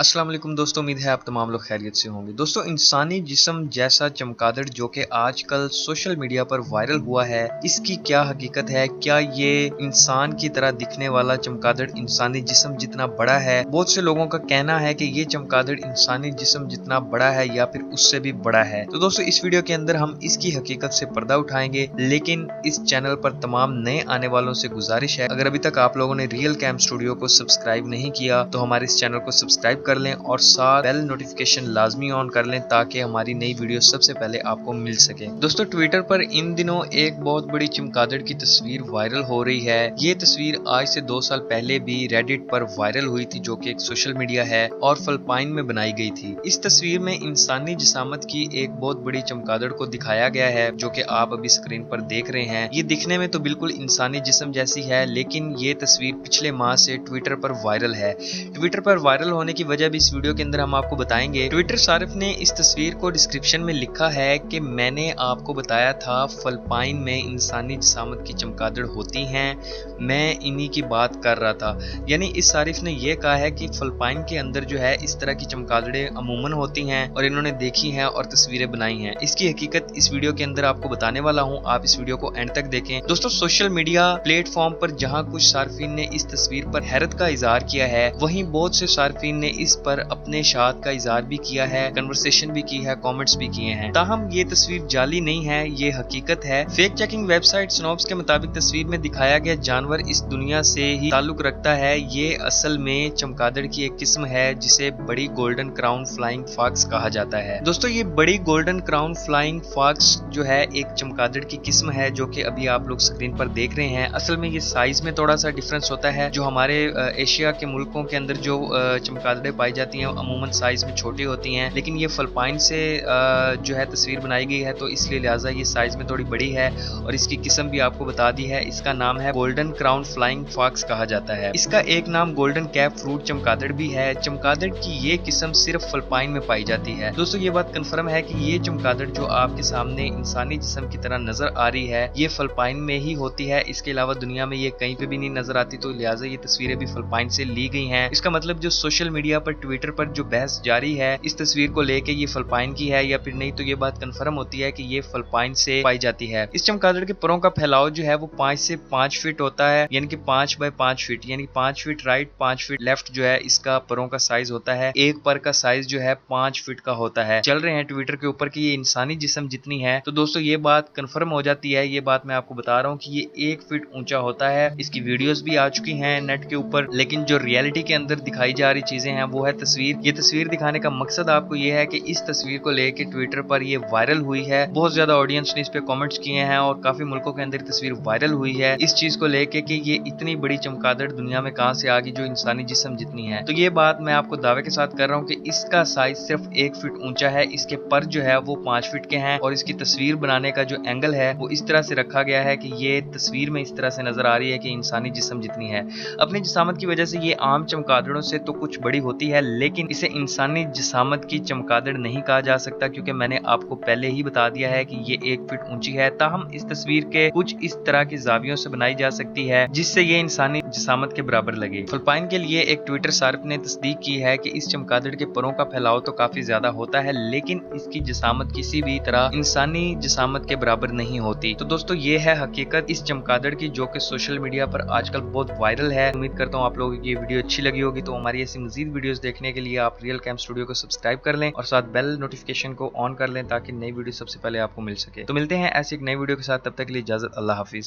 अस्सलाम वालेकुम दोस्तों, उम्मीद है आप तमाम लोग खैरियत से होंगे। दोस्तों, इंसानी जिस्म जैसा चमगादड़ जो कि आजकल सोशल मीडिया पर वायरल हुआ है, इसकी क्या हकीकत है? क्या ये इंसान की तरह दिखने वाला चमगादड़ इंसानी जिस्म जितना बड़ा है? बहुत से लोगों का कहना है कि ये चमगादड़ इंसानी जिस्म जितना बड़ा है या फिर उससे भी बड़ा है। तो दोस्तों, इस वीडियो के अंदर हम इसकी हकीकत से पर्दा उठाएंगे, लेकिन इस चैनल पर तमाम नए आने वालों से गुजारिश है, अगर अभी तक आप लोगों ने रियल कैम स्टूडियो को सब्सक्राइब नहीं किया तो हमारे इस चैनल को सब्सक्राइब कर लें और साथ बेल नोटिफिकेशन लाजमी ऑन कर लें ताकि हमारी नई वीडियो सबसे पहले आपको मिल सके। दोस्तों, ट्विटर पर इन दिनों एक बहुत बड़ी चमगादड़ की तस्वीर वायरल हो रही है। ये तस्वीर आज से 2 साल पहले भी रेडिट पर वायरल हुई थी, जो कि एक सोशल मीडिया है और फिलिपाइन में बनाई गई थी। इस तस्वीर में इंसानी जिसामत की एक बहुत बड़ी चमगादड़ को दिखाया गया है, जो कि आप अभी स्क्रीन पर देख रहे हैं। ये दिखने में तो बिल्कुल इंसानी जिस्म जैसी है, लेकिन ये तस्वीर पिछले माह से ट्विटर पर वायरल है। ट्विटर पर वायरल होने की वजह भी इस वीडियो के अंदर हम आपको बताएंगे। ट्विटर सारिफ ने इस तस्वीर को डिस्क्रिप्शन में लिखा है कि मैंने आपको बताया था फिलिपाइन में इंसानी जिसामत की चमगादड़ होती हैं, मैं इन्हीं की बात कर रहा था। यानी इस सारिफ ने यह कहा है कि फिलिपाइन के अंदर जो है इस तरह की चमगादड़ें अमूमन होती हैं और इन्होंने देखी हैं और तस्वीरें बनाई हैं। इसकी हकीकत इस वीडियो के अंदर आपको बताने वाला हूं, आप इस वीडियो को एंड तक देखें। दोस्तों, सोशल मीडिया प्लेटफॉर्म पर जहां कुछ सार्फिन ने इस तस्वीर पर हैरत का इजहार किया है, वहीं बहुत से सार्फिन ने इस पर अपने शाद का इजहार भी किया है, कन्वर्सेशन भी की है, कमेंट्स भी किए हैं। ताहम ये तस्वीर जाली नहीं है, ये हकीकत है। फेक चेकिंग वेबसाइट स्नोब्स के मुताबिक तस्वीर में दिखाया गया जानवर इस दुनिया से ही ताल्लुक रखता है। ये असल में चमगादड़ की एक किस्म है जिसे बड़ी गोल्डन क्राउन फ्लाइंग फॉक्स कहा जाता है। दोस्तों, ये बड़ी गोल्डन क्राउन फ्लाइंग फॉक्स जो है एक चमगादड़ की किस्म है, जो कि अभी आप लोग स्क्रीन पर देख रहे हैं। असल में ये साइज में थोड़ा सा डिफरेंस होता है। जो हमारे एशिया के मुल्कों के अंदर जो चमगादड़ें पाई जाती हैं अमूमन साइज में छोटी होती हैं, लेकिन ये फिलिपाइन से जो है तस्वीर बनाई गई है, तो इसलिए लिहाजा ये साइज में थोड़ी बड़ी है और इसकी किस्म भी आपको बता दी है। इसका नाम है गोल्डन क्राउन फ्लाइंग फॉक्स कहा जाता है। इसका एक नाम गोल्डन कैप फ्रूट चमगादड़ भी है। चमगादड़ की ये किस्म सिर्फ फिलिपाइन में पाई जाती है। दोस्तों, ये बात कंफर्म है कि ये चमगादड़ जो आपके सामने इंसानी जिस्म की तरह नजर आ रही है, ये फिलिपाइन में ही होती है। इसके अलावा दुनिया में ये कहीं पे भी नहीं नजर आती, तो लिहाजा ये तस्वीरें भी फिलिपाइन से ली गई हैं। इसका मतलब जो सोशल मीडिया पर ट्विटर पर जो बहस जारी है इस तस्वीर को लेके ये फिलिपाइन की है या फिर नहीं, तो ये बात कंफर्म होती है कि ये फिलिपाइन से पाई जाती है। इस चमगादड़ के परों का फैलाव जो है वो 5 से 5 फीट होता है, यानी कि 5 बाय 5 फीट, यानी 5 फीट राइट 5 फीट लेफ्ट जो है इसका परों का साइज होता है। एक पर का साइज जो है 5 फीट का होता है। चल रहे हैं ट्विटर के ऊपर कि ये इंसानी जिस्म जितनी है, तो दोस्तों ये बात कंफर्म हो जाती है। ये बात मैं आपको बता रहा हूँ कि ये 1 फीट ऊंचा होता है। इसकी वीडियोस भी आ चुकी हैं नेट के ऊपर, लेकिन जो रियलिटी के अंदर दिखाई जा रही चीजें हैं वो है तस्वीर। ये तस्वीर दिखाने का मकसद आपको ये है कि इस तस्वीर को लेके ट्विटर पर ये वायरल हुई है। बहुत ज्यादा ऑडियंस ने इस पे कमेंट्स किए हैं और काफी मुल्कों के अंदर तस्वीर वायरल हुई है इस चीज को लेके कि ये इतनी बड़ी चमगादड़ दुनिया में कहां से आ गई जो इंसानी जिस्म जितनी है। तो ये बात मैं आपको दावे के साथ कर रहा हूँ कि इसका साइज सिर्फ 1 फीट ऊंचा है। इसके पर जो है वो 5 फीट के हैं और इसकी तस्वीर बनाने का जो एंगल है वो इस तरह से रखा गया है कि ये तस्वीर में इस तरह से नजर आ रही है कि इंसानी जिस्म जितनी है। अपनी जिसामत की वजह से ये आम चमगादड़ों से तो कुछ बड़ी होती है, लेकिन इसे इंसानी जिसामत की चमगादड़ नहीं कहा जा सकता, क्योंकि मैंने आपको पहले ही बता दिया है कि ये 1 फीट ऊंची है। ताहम इस तस्वीर के कुछ इस तरह की जावियों से बनाई जा सकती है जिससे ये इंसानी जिसामत के बराबर लगे। फिलिपाइन के लिए एक ट्विटर सार्फ ने तस्दीक की है कि इस चमगादड़ के परों का फैलाव तो काफी ज्यादा होता है, लेकिन इसकी जिसामत किसी भी तरह इंसानी जिसामत के बराबर नहीं होती। तो दोस्तों, ये है हकीकत इस चमगादड़ की, जो कि सोशल मीडिया पर आजकल बहुत वायरल है। उम्मीद करता हूँ आप लोगों को ये वीडियो अच्छी लगी होगी। तो हमारी ऐसी मजीद वीडियोस देखने के लिए आप रियल कैम स्टूडियो को सब्सक्राइब कर लें और साथ बेल नोटिफिकेशन को ऑन कर लें ताकि नई वीडियो सबसे पहले आपको मिल सके। तो मिलते हैं ऐसी एक नई वीडियो के साथ, तब तक के लिए इजाजत, अल्लाह हाफिज।